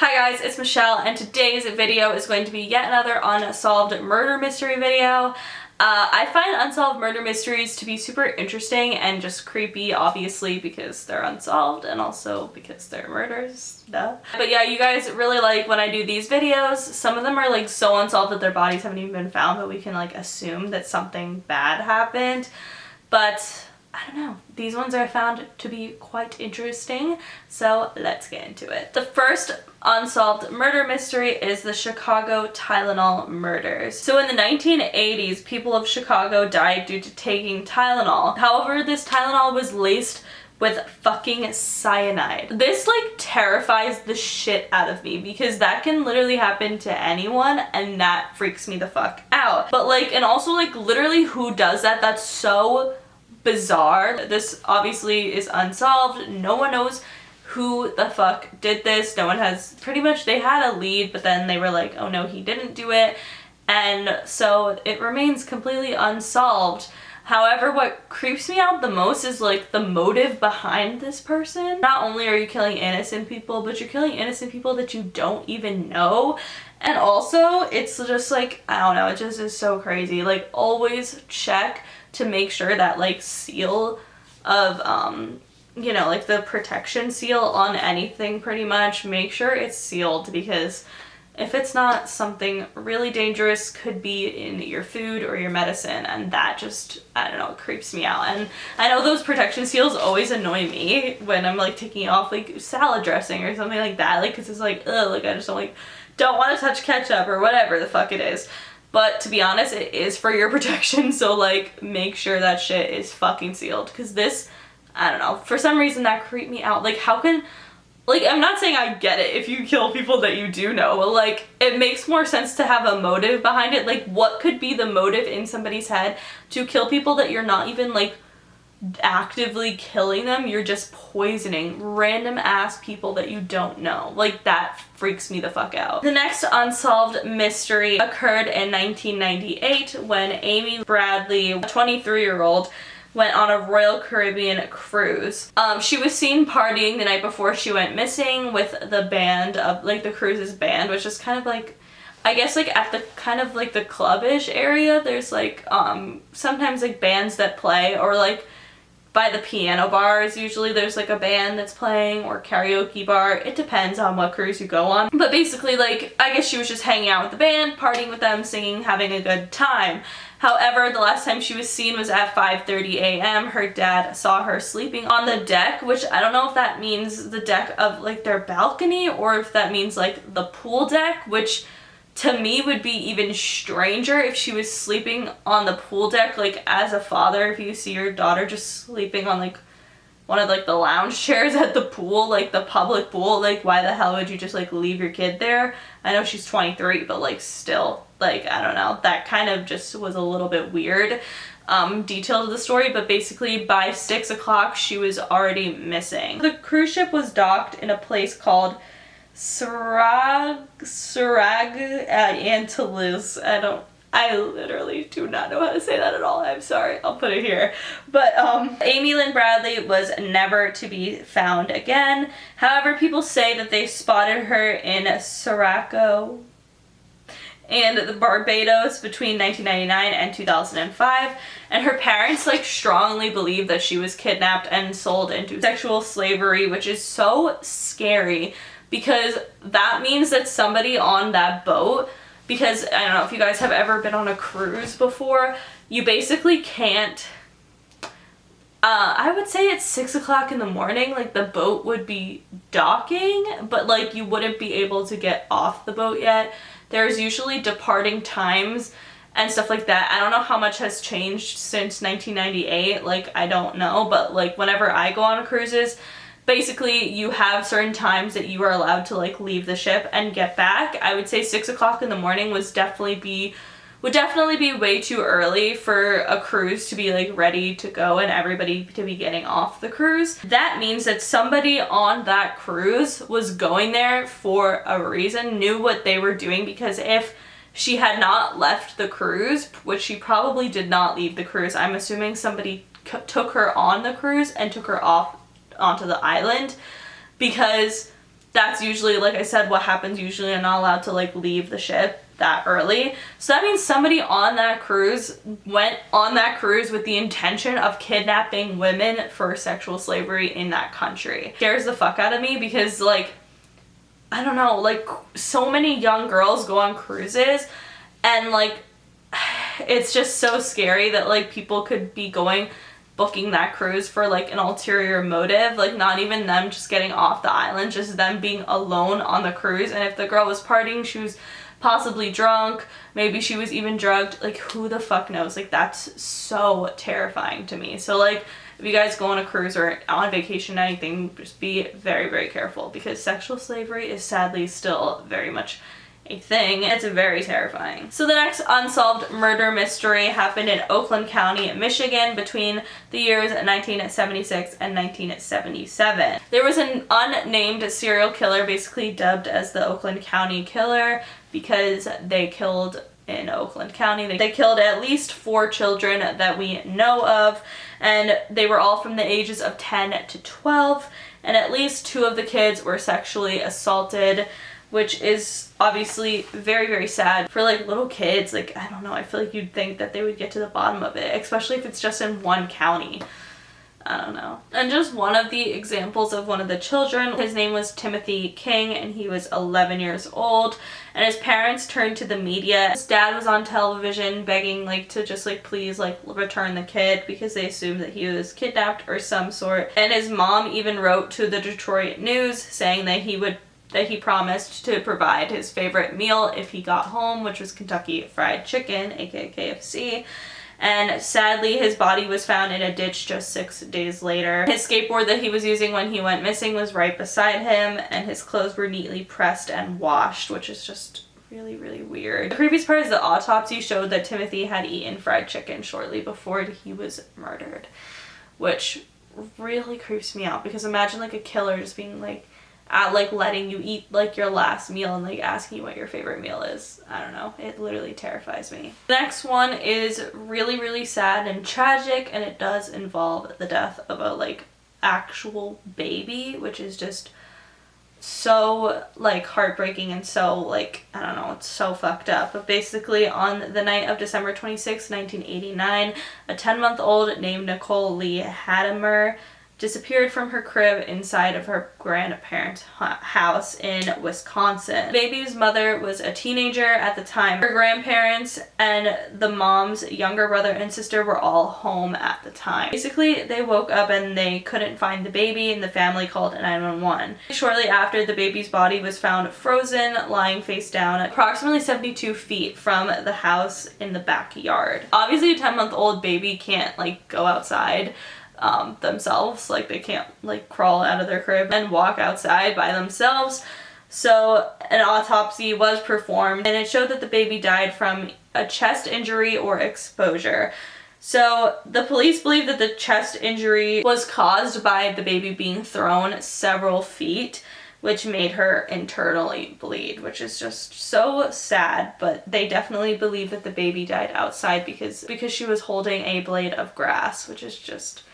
Hi guys, it's Michelle, and today's video is going to be yet another unsolved murder mystery video. I find unsolved murder mysteries to be super interesting and just creepy, obviously because they're unsolved and also because they're murders, duh. But yeah, you guys really like when I do these videos. Some of them are like so unsolved that their bodies haven't even been found, but we can like assume that something bad happened. But I don't know, these ones I found to be quite interesting, so let's get into it. The first unsolved murder mystery is the Chicago Tylenol murders. So in the 1980s, people of Chicago died due to taking Tylenol. However, this Tylenol was laced with fucking cyanide. This like terrifies the shit out of me because that can literally happen to anyone and that freaks me the fuck out. But like, and also like literally who does that? That's so bizarre. This obviously is unsolved. No one knows who the fuck did this. No one has, pretty much they had a lead, but then they were like, oh no, he didn't do it. And so it remains completely unsolved. However, what creeps me out the most is like the motive behind this person. Not only are you killing innocent people, but you're killing innocent people that you don't even know. And also, it's just like, I don't know, it just is so crazy. Like, always check to make sure that like seal of you know, like the protection seal on anything, pretty much make sure it's sealed, because if it's not, something really dangerous could be in your food or your medicine, and that just, I don't know, creeps me out. And I know those protection seals always annoy me when I'm like taking off like salad dressing or something like that, like, because it's like, ugh, like I just don't want to touch ketchup or whatever the fuck it is. But to be honest, it is for your protection, so like make sure that shit is fucking sealed, because this, I don't know, for some reason that creeped me out. Like, how can, like, I'm not saying I get it if you kill people that you do know, but like it makes more sense to have a motive behind it. Like, what could be the motive in somebody's head to kill people that you're not even like actively killing them? You're just poisoning random ass people that you don't know. Like, that freaks me the fuck out. The next unsolved mystery occurred in 1998 when Amy Bradley, a 23-year-old, went on a Royal Caribbean cruise. She was seen partying the night before she went missing with the band of, like, the cruise's band, which is kind of like, I guess like at the kind of like the clubbish area, there's like sometimes like bands that play, or like by the piano bars usually there's like a band that's playing, or karaoke bar. It depends on what cruise you go on. But basically, like, I guess she was just hanging out with the band, partying with them, singing, having a good time. However, the last time she was seen was at 5:30 a.m. Her dad saw her sleeping on the deck, which I don't know if that means the deck of like their balcony or if that means like the pool deck, which to me would be even stranger if she was sleeping on the pool deck. Like, as a father, if you see your daughter just sleeping on like one of like the lounge chairs at the pool, like the public pool, like why the hell would you just like leave your kid there? I know she's 23, but like still, like, I don't know, that kind of just was a little bit weird detail to the story. But basically by 6 o'clock she was already missing. The cruise ship was docked in a place called Surag Antilles. I literally do not know how to say that at all. I'm sorry. I'll put it here. But Amy Lynn Bradley was never to be found again. However, people say that they spotted her in Suraco and the Barbados between 1999 and 2005, and her parents like strongly believe that she was kidnapped and sold into sexual slavery, which is so scary, because that means that somebody on that boat, because I don't know if you guys have ever been on a cruise before, you basically can't, I would say it's 6 o'clock in the morning, like the boat would be docking, but like you wouldn't be able to get off the boat yet. There's usually departing times and stuff like that. I don't know how much has changed since 1998, like I don't know, but like whenever I go on cruises, basically you have certain times that you are allowed to like leave the ship and get back. I would say 6 o'clock in the morning would definitely be way too early for a cruise to be like ready to go and everybody to be getting off the cruise. That means that somebody on that cruise was going there for a reason, knew what they were doing, because if she had not left the cruise, which she probably did not leave the cruise, I'm assuming somebody took her on the cruise and took her off onto the island, because that's usually, like I said, what happens usually. You're not allowed to like leave the ship that early. So that means somebody on that cruise went on that cruise with the intention of kidnapping women for sexual slavery in that country. Scares the fuck out of me because, like, I don't know, like, so many young girls go on cruises and, like, it's just so scary that, like, people could be booking that cruise for, like, an ulterior motive, like, not even them just getting off the island, just them being alone on the cruise. And if the girl was partying, she was possibly drunk, maybe she was even drugged, like, who the fuck knows? Like, that's so terrifying to me. So, like, if you guys go on a cruise or on vacation or anything, just be very, very careful, because sexual slavery is sadly still very much a thing. It's very terrifying. So the next unsolved murder mystery happened in Oakland County, Michigan between the years 1976 and 1977. There was an unnamed serial killer, basically dubbed as the Oakland County Killer, because they killed in Oakland County. They killed at least 4 children that we know of, and they were all from the ages of 10 to 12, and at least 2 of the kids were sexually assaulted, which is obviously very, very sad for, like, little kids. Like, I don't know, I feel like you'd think that they would get to the bottom of it, especially if it's just in one county. I don't know. And just one of the examples of one of the children, his name was Timothy King, and he was 11 years old, and his parents turned to the media. His dad was on television begging, like, to just, like, please, like, return the kid, because they assumed that he was kidnapped or some sort. And his mom even wrote to the Detroit News saying that he promised to provide his favorite meal if he got home, which was Kentucky Fried Chicken, aka KFC. And sadly, his body was found in a ditch just 6 days later. His skateboard that he was using when he went missing was right beside him, and his clothes were neatly pressed and washed, which is just really, really weird. The creepiest part is the autopsy showed that Timothy had eaten fried chicken shortly before he was murdered, which really creeps me out, because imagine, like, a killer just being like, like, letting you eat, like, your last meal and, like, asking you what your favorite meal is. I don't know. It literally terrifies me. The next one is really, really sad and tragic, and it does involve the death of a, like, actual baby, which is just so, like, heartbreaking and so, like, I don't know, it's so fucked up. But basically, on the night of December 26, 1989, a 10-month-old named Nicole Lee Hadamer disappeared from her crib inside of her grandparents' house in Wisconsin. The baby's mother was a teenager at the time. Her grandparents and the mom's younger brother and sister were all home at the time. Basically, they woke up and they couldn't find the baby, and the family called 911. Shortly after, the baby's body was found frozen, lying face down, approximately 72 feet from the house in the backyard. Obviously, a 10-month-old baby can't, like, go outside themselves. Like, they can't, like, crawl out of their crib and walk outside by themselves. So an autopsy was performed, and it showed that the baby died from a chest injury or exposure. So the police believe that the chest injury was caused by the baby being thrown several feet, which made her internally bleed, which is just so sad. But they definitely believe that the baby died outside because she was holding a blade of grass, which is just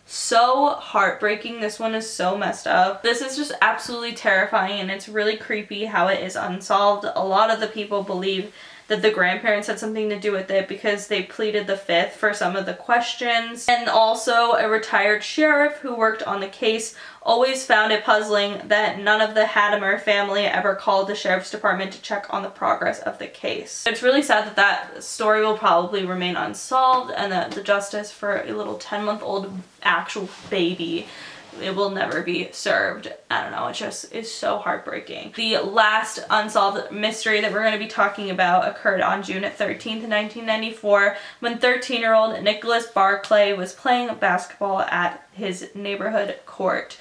so heartbreaking. This one is so messed up. This is just absolutely terrifying, and it's really creepy how it is unsolved. A lot of the people believe that the grandparents had something to do with it because they pleaded the fifth for some of the questions. And also, a retired sheriff who worked on the case always found it puzzling that none of the Hadamer family ever called the sheriff's department to check on the progress of the case. It's really sad that that story will probably remain unsolved, and that the justice for a little 10-month-old actual baby, it will never be served. I don't know, it just is so heartbreaking. The last unsolved mystery that we're going to be talking about occurred on June 13th, 1994, when 13-year-old Nicholas Barclay was playing basketball at his neighborhood court.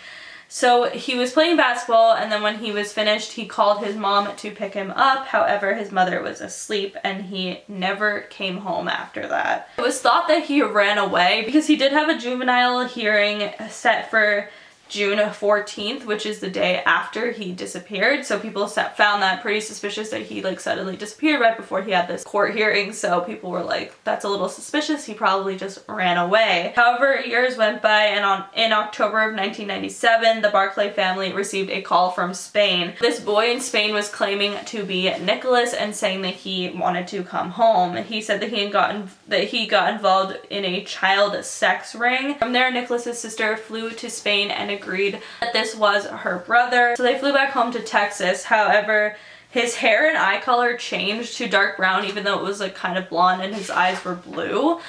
So he was playing basketball, and then when he was finished, he called his mom to pick him up. However, his mother was asleep, and he never came home after that. It was thought that he ran away because he did have a juvenile hearing set for June 14th, which is the day after he disappeared. So people found that pretty suspicious that he like suddenly disappeared right before he had this court hearing. So people were like, that's a little suspicious. He probably just ran away. However, years went by, and in October of 1997, the Barclay family received a call from Spain. This boy in Spain was claiming to be Nicholas and saying that he wanted to come home. He said that he got involved in a child sex ring. From there, Nicholas's sister flew to Spain and agreed that this was her brother. So they flew back home to Texas. However, his hair and eye color changed to dark brown, even though it was like kind of blonde and his eyes were blue.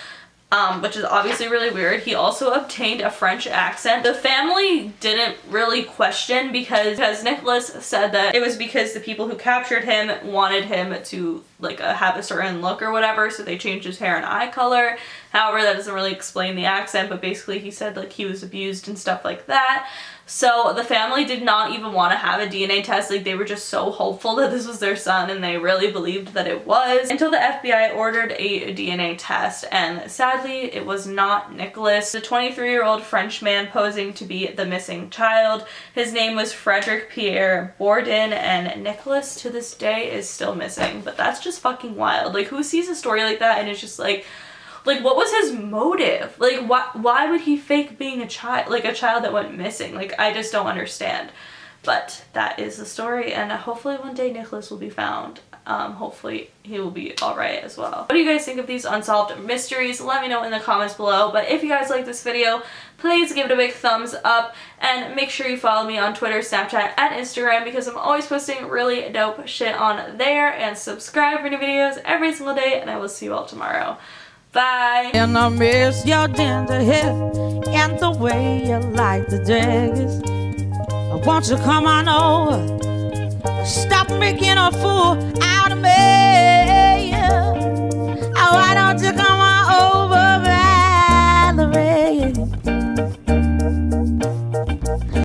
Which is obviously really weird. He also obtained a French accent. The family didn't really question because Nicholas said that it was because the people who captured him wanted him to like have a certain look or whatever, so they changed his hair and eye color. However, that doesn't really explain the accent, but basically he said like he was abused and stuff like that. So the family did not even want to have a DNA test. Like, they were just so hopeful that this was their son, and they really believed that it was, until the FBI ordered a DNA test, and sadly it was not Nicholas. The 23-year-old French man posing to be the missing child. His name was Frederick Pierre Bourdin, and Nicholas to this day is still missing. But that's just fucking wild. Like, who sees a story like that and is just like, what was his motive? Like, why would he fake being a child, like a child that went missing? Like, I just don't understand. But that is the story, and hopefully one day Nicholas will be found. Hopefully he will be alright as well. What do you guys think of these unsolved mysteries? Let me know in the comments below. But if you guys like this video, please give it a big thumbs up, and make sure you follow me on Twitter, Snapchat, and Instagram, because I'm always posting really dope shit on there, and subscribe for new videos every single day, and I will see you all tomorrow. Bye. And I miss your ginger hair and the way you like the dress. Won't you come on over? Stop making a fool out of me. Why don't you come